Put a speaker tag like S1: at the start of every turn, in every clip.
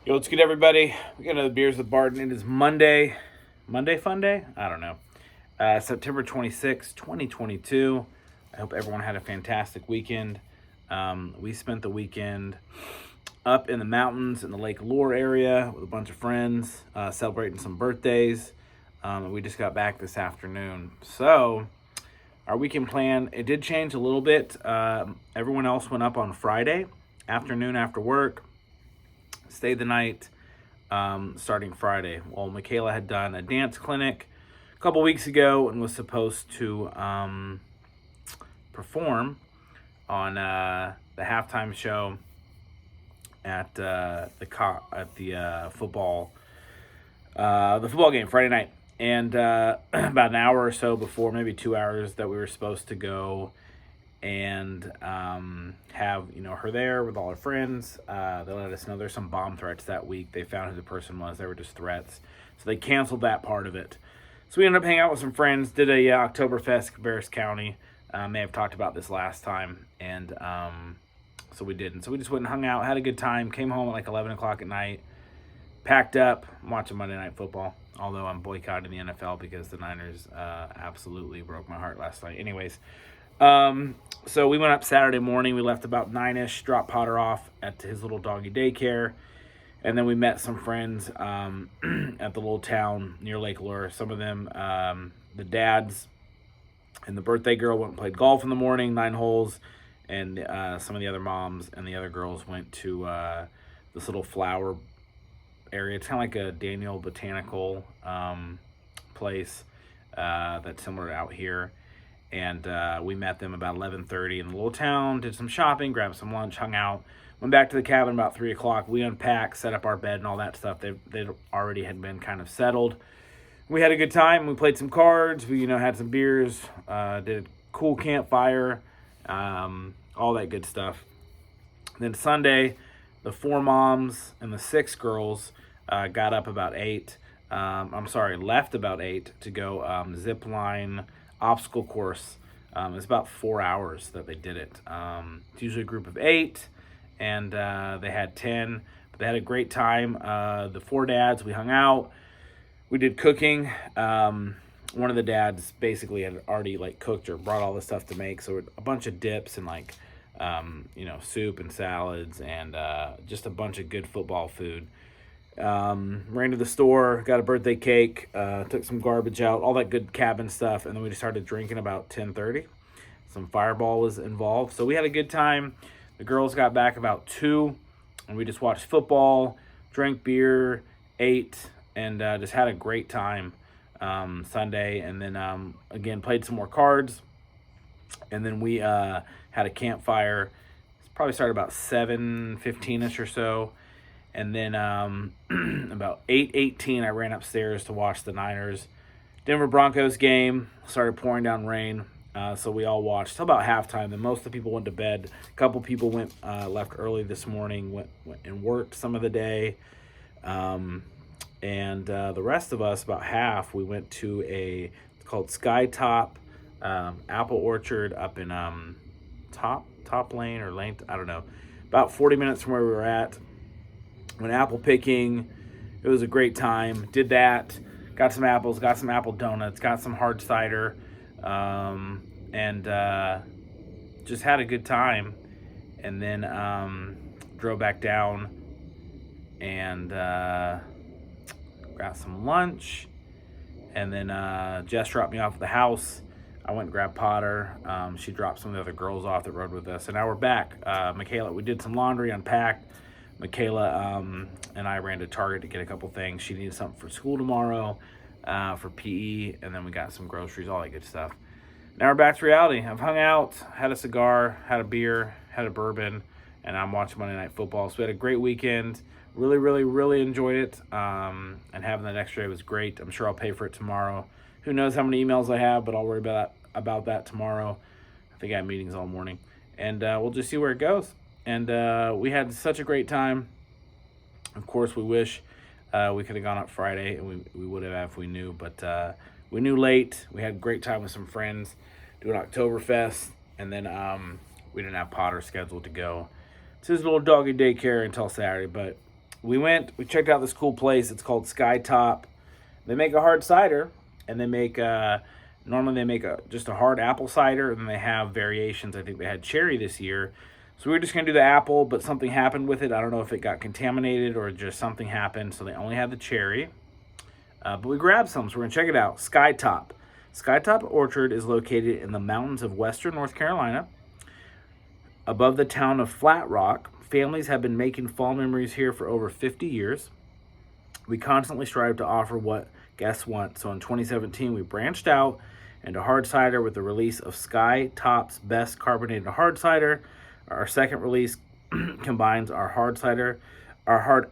S1: Yo, what's good, everybody? We got another Beers with Barton. It is Monday. Monday Fun Day? I don't know. September 26th, 2022. I hope everyone had a fantastic weekend. We spent the weekend up in the mountains in the Lake Lure area with a bunch of friends, celebrating some birthdays. And we just got back this afternoon. So, our weekend plan, it did change a little bit. Everyone else went up on Friday afternoon after work, stayed the night, starting Friday. Well, Michaela had done a dance clinic a couple weeks ago and was supposed to perform on the halftime show at the football game Friday night. And about an hour or so before, maybe 2 hours, that we were supposed to go and have her there with all her friends. They let us know there's some bomb threats that week. They found who the person was. They were just threats, so they canceled that part of it. So we ended up hanging out with some friends. Did a Oktoberfest, Cabarrus County. May have talked about this last time, and so we didn't. So we just went and hung out, had a good time. Came home at like 11 o'clock at night. Packed up, watching Monday Night Football. Although I'm boycotting the NFL because the Niners absolutely broke my heart last night. Anyways. So we went up Saturday morning. We left about 9-ish, dropped Potter off at his little doggy daycare. And then we met some friends at the little town near Lake Lure. Some of them, the dads and the birthday girl, went and played golf in the morning, 9 holes. And some of the other moms and the other girls went to this little flower area. It's kind of like a Daniel Botanical place that's similar to out here. And we met them about 11:30 in the little town, did some shopping, grabbed some lunch, hung out, went back to the cabin about 3 o'clock. We unpacked, set up our bed and all that stuff. They already had been kind of settled. We had a good time. We played some cards. We had some beers, did a cool campfire, all that good stuff. Then Sunday, the 4 moms and the 6 girls got up about 8. Left about 8 to go zip line obstacle course. It's about 4 hours that they did it. It's usually a group of 8, and they had 10. But they had a great time. The 4 dads, we hung out. We did cooking. One of the dads basically had already cooked or brought all the stuff to make. So a bunch of dips and soup and salads and just a bunch of good football food. Ran to the store, got a birthday cake, took some garbage out, all that good cabin stuff, and then we just started drinking about 10:30. Some Fireball was involved, so we had a good time. The girls got back about 2, and we just watched football, drank beer, ate, and just had a great time Sunday. And then again played some more cards, and then we had a campfire. It probably started about 7:15ish or so. And then about 8:18, I ran upstairs to watch the Niners Denver Broncos game. Started pouring down rain, so we all watched till about halftime. Then most of the people went to bed. A couple people left early this morning, went and worked some of the day. And the rest of us, about half, we went to it's called Skytop apple orchard up in Top Lane or Lane, I don't know. About 40 minutes from where we were at. Went apple picking. It was a great time. Did that. Got some apples. Got some apple donuts. Got some hard cider. And just had a good time. And then drove back down and got some lunch. And then Jess dropped me off at the house. I went and grabbed Potter. She dropped some of the other girls off that rode with us. And now we're back. Michaela, we did some laundry, unpacked. Michaela and I ran to Target to get a couple things. She needed something for school tomorrow, for PE, and then we got some groceries, all that good stuff. Now we're back to reality. I've hung out, had a cigar, had a beer, had a bourbon, and I'm watching Monday Night Football. So we had a great weekend. Really, really, really enjoyed it, and having that extra day was great. I'm sure I'll pay for it tomorrow. Who knows how many emails I have, but I'll worry about that tomorrow. I think I have meetings all morning, and we'll just see where it goes. And we had such a great time. Of course, we wish we could have gone up Friday, and we would have if we knew. But we knew late. We had a great time with some friends doing Oktoberfest. And then we didn't have Potter scheduled to go to his little doggy daycare until Saturday. But we checked out this cool place. It's called Skytop. They make a hard cider, and they make normally they make just a hard apple cider, and then they have variations. I think they had cherry this year. So we were just going to do the apple, but something happened with it. I don't know if it got contaminated or just something happened, so they only had the cherry. But we grabbed some, so we're going to check it out. Skytop. Skytop Orchard is located in the mountains of western North Carolina, above the town of Flat Rock. Families have been making fall memories here for over 50 years. We constantly strive to offer what guests want. So in 2017, we branched out into hard cider with the release of Skytop's Best Carbonated Hard Cider. Our second release combines our hard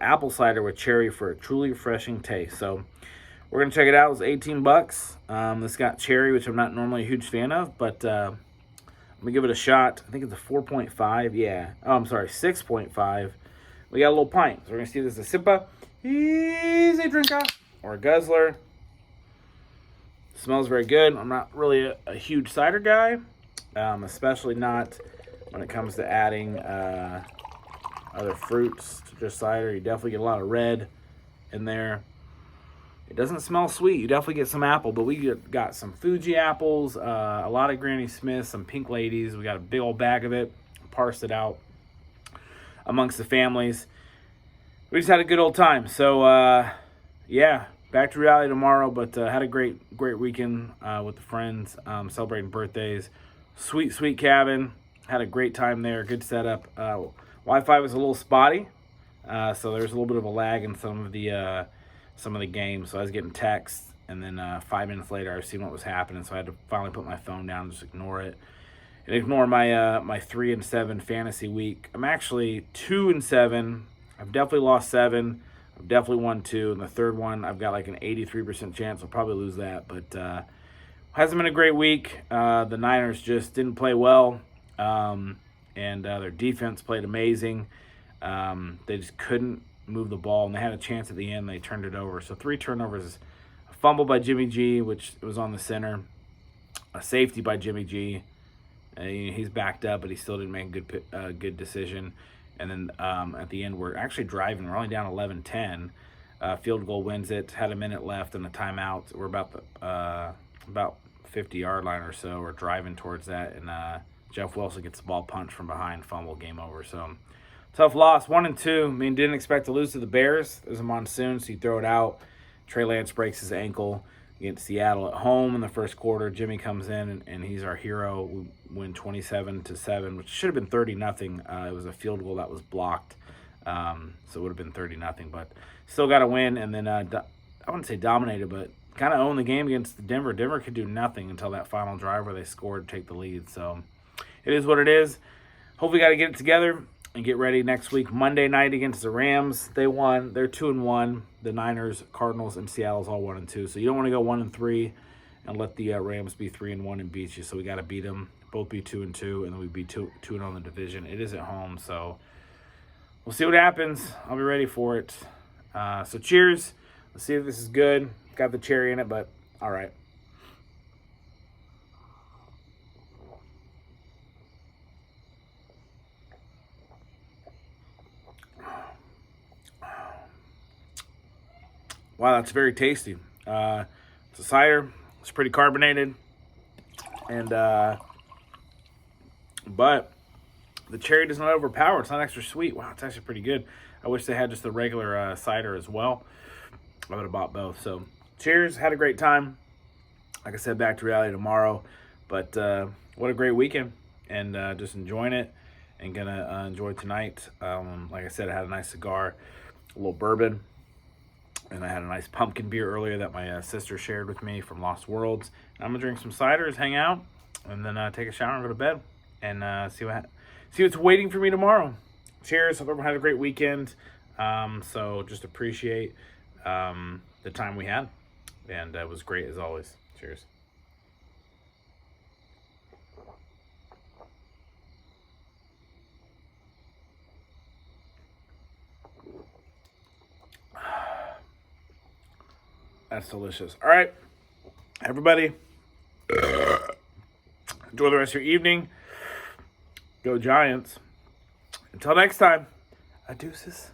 S1: apple cider with cherry for a truly refreshing taste. So we're going to check it out. It was $18. This got cherry, which I'm not normally a huge fan of, but let me give it a shot. I think it's a 4.5. Yeah. Oh, I'm sorry, 6.5. We got a little pint. So we're going to see this as a sipper, easy drinker, or a guzzler. Smells very good. I'm not really a huge cider guy, especially not when it comes to adding other fruits to just cider. You definitely get a lot of red in there. It doesn't smell sweet. You definitely get some apple, but we got some Fuji apples, a lot of Granny Smiths, some Pink Ladies. We got a big old bag of it, parsed it out amongst the families. We just had a good old time. So, yeah, back to reality tomorrow, but had a great weekend with the friends, celebrating birthdays. Sweet cabin. Had a great time there. Good setup. Wi-Fi was a little spotty, so there's a little bit of a lag in some of the games. So I was getting texts, and then 5 minutes later I was seeing what was happening. So I had to finally put my phone down and just ignore it, and ignore my my 3-7 fantasy week. I'm actually 2-7. I've definitely lost 7. I've definitely won 2, and the third one I've got like an 83% chance I'll probably lose that. But hasn't been a great week. The Niners just didn't play well. And their defense played amazing. They just couldn't move the ball, and they had a chance at the end. They turned it over. So 3 turnovers, a fumble by Jimmy G, which was on the center, a safety by Jimmy G. He's backed up, but he still didn't make a good decision. And then at the end, we're actually driving. We're only down 11-10. Field goal wins it. Had a minute left and a timeout. We're about 50-yard line or so. We're driving towards that, and Jeff Wilson gets the ball punched from behind, fumble, game over. So tough loss, 1-2. I mean, didn't expect to lose to the Bears. It was a monsoon, so you throw it out. Trey Lance breaks his ankle against Seattle at home in the first quarter. Jimmy comes in, and he's our hero. We win 27-7, which should have been 30-0. It was a field goal that was blocked, so it would have been 30-0. But still got to win, and then I wouldn't say dominated, but kind of owned the game against Denver. Denver could do nothing until that final drive where they scored to take the lead. So it is what it is. Hopefully, got to get it together and get ready next week. Monday night against the Rams. They won. They're 2-1. The Niners, Cardinals, and Seattle's all 1-2. So you don't want to go 1-3 and let the Rams be 3-1 and beat you. So we got to beat them. Both be 2-2, and then we'd be 2-0 in the division. It is at home, so we'll see what happens. I'll be ready for it. So cheers. Let's see if this is good. Got the cherry in it, but all right. Wow, that's very tasty. It's a cider. It's pretty carbonated, and but the cherry does not overpower. It's not extra sweet. Wow, it's actually pretty good. I wish they had just the regular cider as well. I would have bought both. So cheers. Had a great time. Like I said, back to reality tomorrow. But what a great weekend, and just enjoying it, and gonna enjoy tonight. Like I said, I had a nice cigar, a little bourbon, and I had a nice pumpkin beer earlier that my sister shared with me from Lost Worlds. I'm gonna drink some ciders, hang out, and then take a shower and go to bed, and see what's waiting for me tomorrow. Cheers. Hope everyone had a great weekend. So just appreciate the time we had, and it was great as always. Cheers. That's delicious. All right, everybody, enjoy the rest of your evening. Go Giants. Until next time, adeuces.